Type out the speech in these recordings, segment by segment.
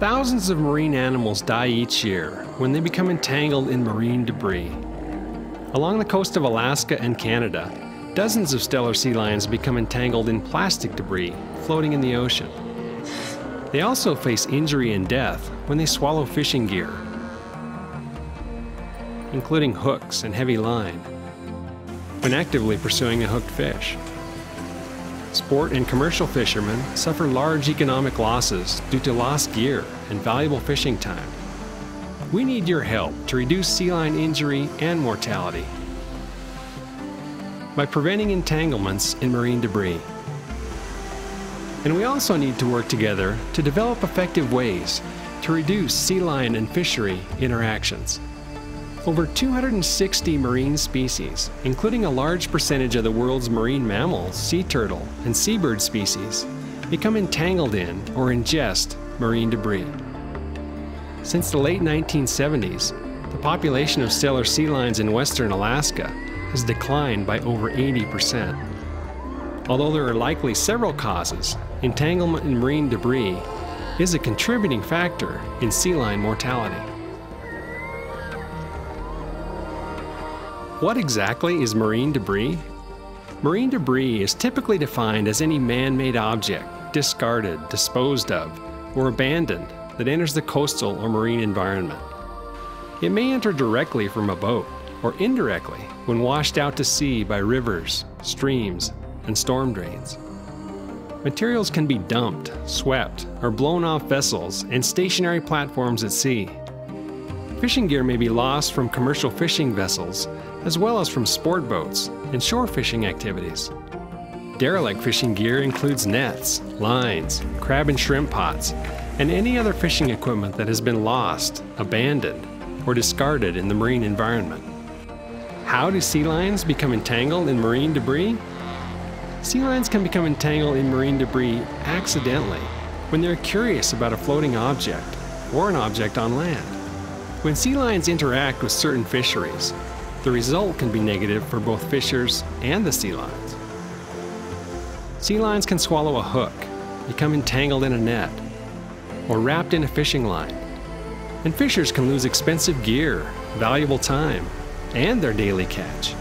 Thousands of marine animals die each year when they become entangled in marine debris. Along the coast of Alaska and Canada, dozens of stellar sea lions become entangled in plastic debris floating in the ocean. They also face injury and death when they swallow fishing gear, including hooks and heavy line, when actively pursuing a hooked fish. Sport and commercial fishermen suffer large economic losses due to lost gear and valuable fishing time. We need your help to reduce sea lion injury and mortality by preventing entanglements in marine debris. And we also need to work together to develop effective ways to reduce sea lion and fishery interactions. Over 260 marine species, including a large percentage of the world's marine mammals, sea turtle, and seabird species, become entangled in or ingest marine debris. Since the late 1970s, the population of stellar sea lions in western Alaska has declined by over 80%. Although there are likely several causes, entanglement in marine debris is a contributing factor in sea lion mortality. What exactly is marine debris? Marine debris is typically defined as any man-made object, discarded, disposed of, or abandoned that enters the coastal or marine environment. It may enter directly from a boat, or indirectly when washed out to sea by rivers, streams, and storm drains. Materials can be dumped, swept, or blown off vessels and stationary platforms at sea. Fishing gear may be lost from commercial fishing vessels, as well as from sport boats and shore fishing activities. Derelict fishing gear includes nets, lines, crab and shrimp pots, and any other fishing equipment that has been lost, abandoned, or discarded in the marine environment. How do sea lions become entangled in marine debris? Sea lions can become entangled in marine debris accidentally when they're curious about a floating object or an object on land. When sea lions interact with certain fisheries, the result can be negative for both fishers and the sea lions. Sea lions can swallow a hook, become entangled in a net, or wrapped in a fishing line. And fishers can lose expensive gear, valuable time, and their daily catch.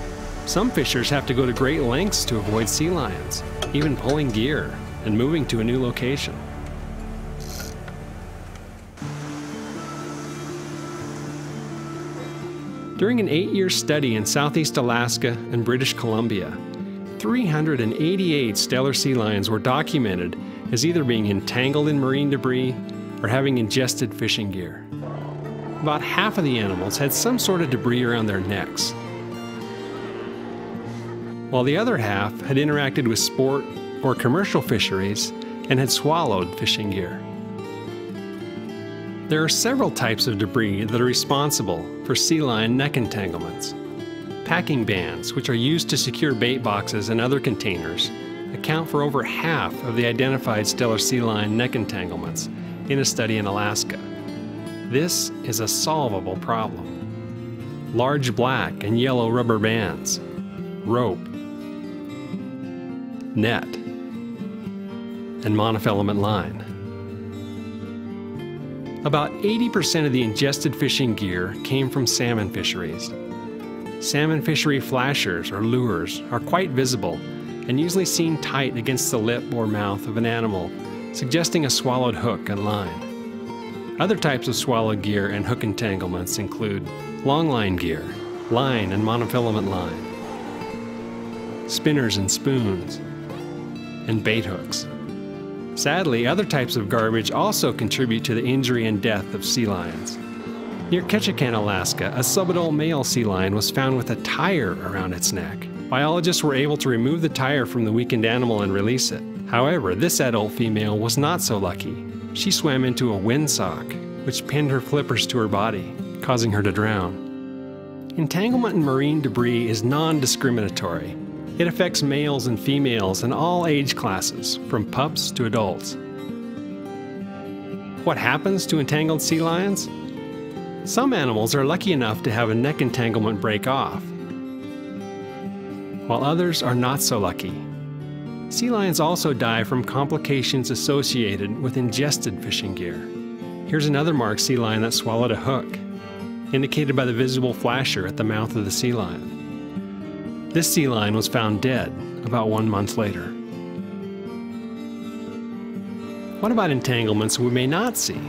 Some fishers have to go to great lengths to avoid sea lions, even pulling gear and moving to a new location. During an 8-year study in Southeast Alaska and British Columbia, 388 stellar sea lions were documented as either being entangled in marine debris or having ingested fishing gear. About half of the animals had some sort of debris around their necks, while the other half had interacted with sport or commercial fisheries and had swallowed fishing gear. There are several types of debris that are responsible for sea lion neck entanglements. Packing bands, which are used to secure bait boxes and other containers, account for over half of the identified stellar sea lion neck entanglements in a study in Alaska. This is a solvable problem. Large black and yellow rubber bands, rope, net, and monofilament line. About 80% of the ingested fishing gear came from salmon fisheries. Salmon fishery flashers or lures are quite visible and usually seen tight against the lip or mouth of an animal, suggesting a swallowed hook and line. Other types of swallowed gear and hook entanglements include longline gear, line and monofilament line, spinners and spoons, and bait hooks. Sadly, other types of garbage also contribute to the injury and death of sea lions. Near Ketchikan, Alaska, a subadult male sea lion was found with a tire around its neck. Biologists were able to remove the tire from the weakened animal and release it. However, this adult female was not so lucky. She swam into a windsock, which pinned her flippers to her body, causing her to drown. Entanglement in marine debris is non-discriminatory. It affects males and females in all age classes, from pups to adults. What happens to entangled sea lions? Some animals are lucky enough to have a neck entanglement break off, while others are not so lucky. Sea lions also die from complications associated with ingested fishing gear. Here's another marked sea lion that swallowed a hook, indicated by the visible flasher at the mouth of the sea lion. This sea lion was found dead about 1 month later. What about entanglements we may not see?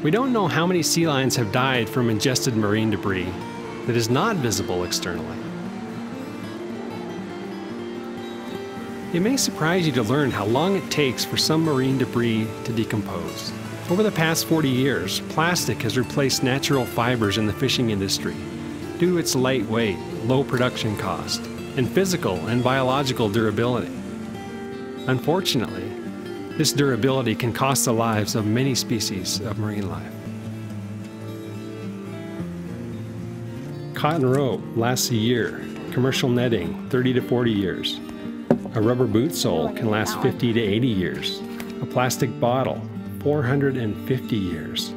We don't know how many sea lions have died from ingested marine debris that is not visible externally. It may surprise you to learn how long it takes for some marine debris to decompose. Over the past 40 years, plastic has replaced natural fibers in the fishing industry due to its lightweight, low production cost, and physical and biological durability. Unfortunately, this durability can cost the lives of many species of marine life. Cotton rope lasts a year, commercial netting 30 to 40 years. A rubber boot sole can last 50 to 80 years. A plastic bottle, 450 years.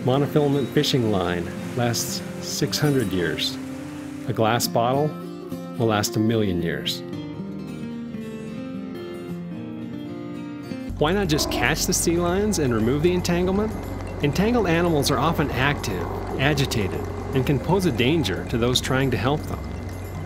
Monofilament fishing line lasts 600 years. A glass bottle will last 1,000,000 years. Why not just catch the sea lions and remove the entanglement? Entangled animals are often active, agitated, and can pose a danger to those trying to help them.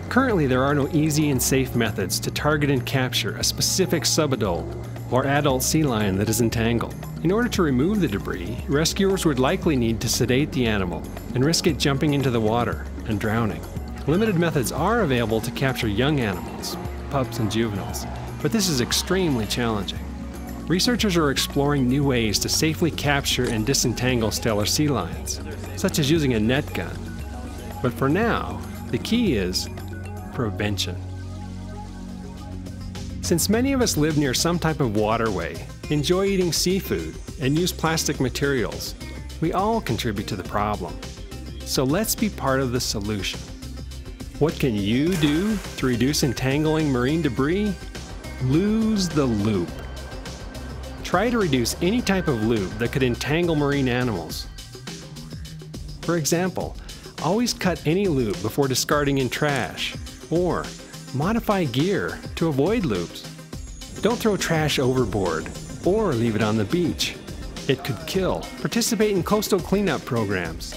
Currently, there are no easy and safe methods to target and capture a specific subadult or adult sea lion that is entangled. In order to remove the debris, rescuers would likely need to sedate the animal and risk it jumping into the water and drowning. Limited methods are available to capture young animals, pups and juveniles, but this is extremely challenging. Researchers are exploring new ways to safely capture and disentangle stellar sea lions, such as using a net gun. But for now, the key is prevention. Since many of us live near some type of waterway, enjoy eating seafood, and use plastic materials, we all contribute to the problem. So let's be part of the solution. What can you do to reduce entangling marine debris? Lose the loop. Try to reduce any type of loop that could entangle marine animals. For example, always cut any loop before discarding in trash, or modify gear to avoid loops. Don't throw trash overboard or leave it on the beach. It could kill. Participate in coastal cleanup programs.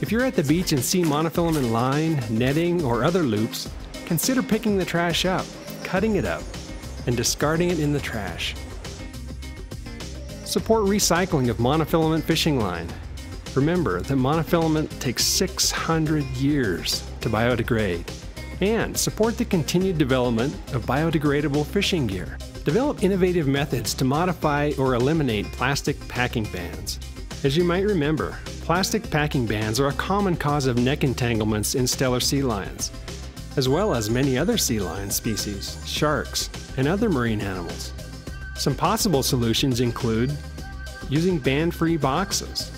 If you're at the beach and see monofilament line, netting, or other loops, consider picking the trash up, cutting it up, and discarding it in the trash. Support recycling of monofilament fishing line. Remember that monofilament takes 600 years to biodegrade. And support the continued development of biodegradable fishing gear. Develop innovative methods to modify or eliminate plastic packing bands. As you might remember, plastic packing bands are a common cause of neck entanglements in stellar sea lions, as well as many other sea lion species, sharks, and other marine animals. Some possible solutions include using band-free boxes,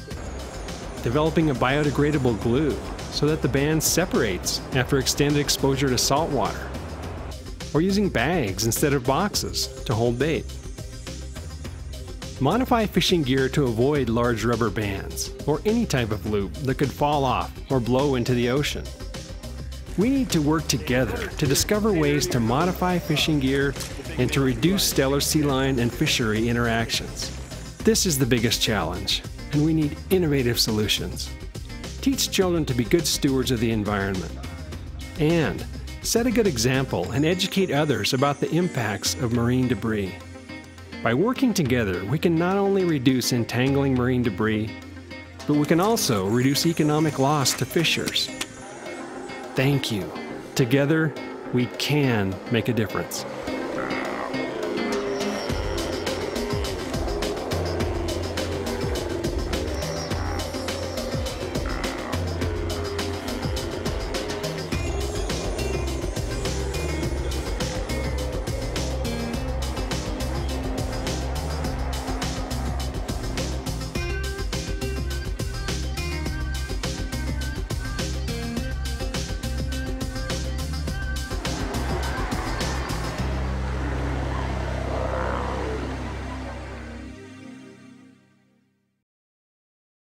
developing a biodegradable glue so that the band separates after extended exposure to salt water, or using bags instead of boxes to hold bait. Modify fishing gear to avoid large rubber bands or any type of loop that could fall off or blow into the ocean. We need to work together to discover ways to modify fishing gear and to reduce stellar sea lion and fishery interactions. This is the biggest challenge, and we need innovative solutions. Teach children to be good stewards of the environment. And set a good example and educate others about the impacts of marine debris. By working together, we can not only reduce entangling marine debris, but we can also reduce economic loss to fishers. Thank you. Together, we can make a difference.